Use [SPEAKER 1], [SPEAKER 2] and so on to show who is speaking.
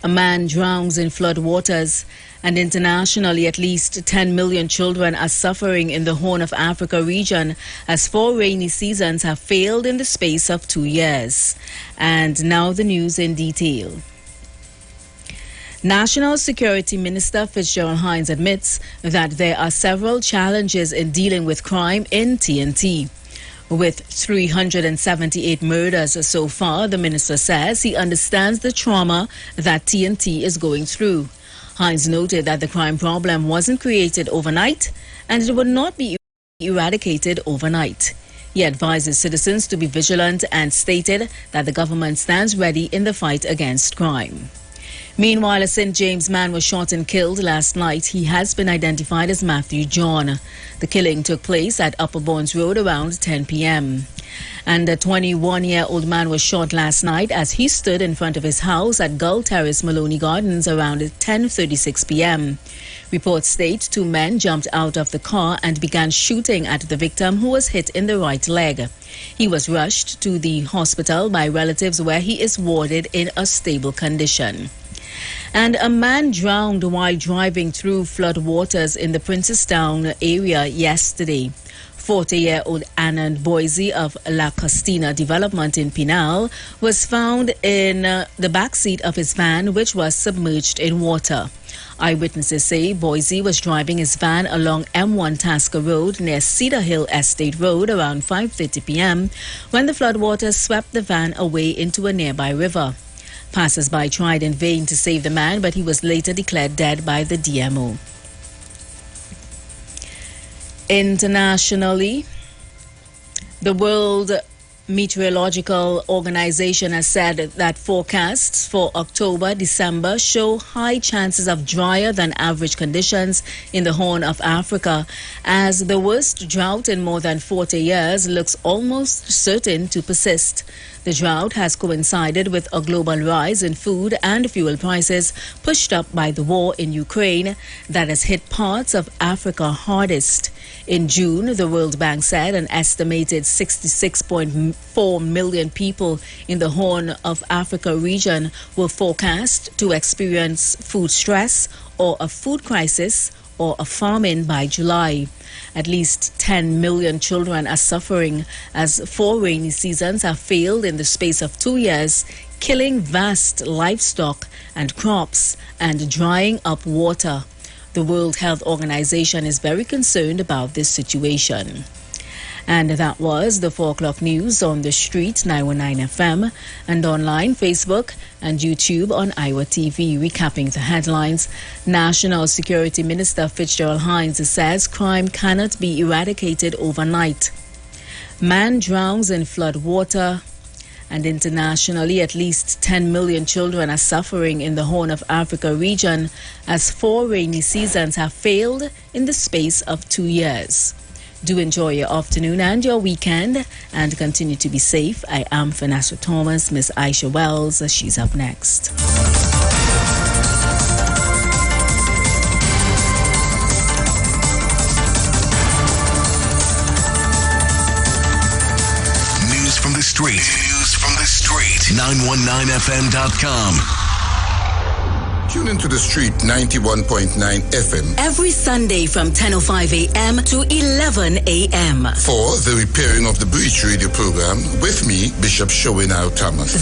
[SPEAKER 1] A man drowns in flood waters, and internationally at least 10 million children are suffering in the Horn of Africa region as 4 rainy seasons have failed in the space of 2 years. And now the news in detail. National Security Minister Fitzgerald Hines admits that there are several challenges in dealing with crime in TNT. With 378 murders so far, the minister says he understands the trauma that TNT is going through. Hines noted that the crime problem wasn't created overnight and it would not be eradicated overnight. He advises citizens to be vigilant and stated that the government stands ready in the fight against crime. Meanwhile, a St. James man was shot and killed last night. He has been identified as Matthew John. The killing took place at Upper Bournes Road around 10 p.m. And a 21-year-old man was shot last night as he stood in front of his house at Gull Terrace, Maloney Gardens around 10:36 p.m. Reports state 2 men jumped out of the car and began shooting at the victim, who was hit in the right leg. He was rushed to the hospital by relatives where he is warded in a stable condition. And a man drowned while driving through flood waters in the Princestown area yesterday. 40-year-old Anand Boise of La Costina Development in Pinal was found in the backseat of his van, which was submerged in water. Eyewitnesses say Boise was driving his van along M1 Tasker Road near Cedar Hill Estate Road around 5:30 p.m. when the floodwaters swept the van away into a nearby river. Passers-by tried in vain to save the man, but he was later declared dead by the DMO. Internationally, the World Meteorological Organization has said that forecasts for October-December show high chances of drier than average conditions in the Horn of Africa, as the worst drought in more than 40 years looks almost certain to persist. The drought has coincided with a global rise in food and fuel prices pushed up by the war in Ukraine that has hit parts of Africa hardest. In June, the World Bank said an estimated 66.4 million people in the Horn of Africa region were forecast to experience food stress or a food crisis or a famine by July. At least 10 million children are suffering as 4 rainy seasons have failed in the space of 2 years, killing vast livestock and crops and drying up water. The World Health Organization is very concerned about this situation. And that was the 4 o'clock news on the street, 919 FM, and online, Facebook and YouTube on IWER TV. Recapping the headlines, National Security Minister Fitzgerald Hines says crime cannot be eradicated overnight. Man drowns in flood water. And internationally, at least 10 million children are suffering in the Horn of Africa region as 4 rainy seasons have failed in the space of 2 years. Do enjoy your afternoon and your weekend and continue to be safe. I am Vanessa Thomas. Miss Aisha Wells, she's up next.
[SPEAKER 2] News from the street. 919fm.com.
[SPEAKER 3] Tune into the street 91.9 FM
[SPEAKER 1] every Sunday from 10:05 a.m. to 11 a.m.
[SPEAKER 3] for the Repairing of the Breach radio program with me, Bishop Showinal Thomas.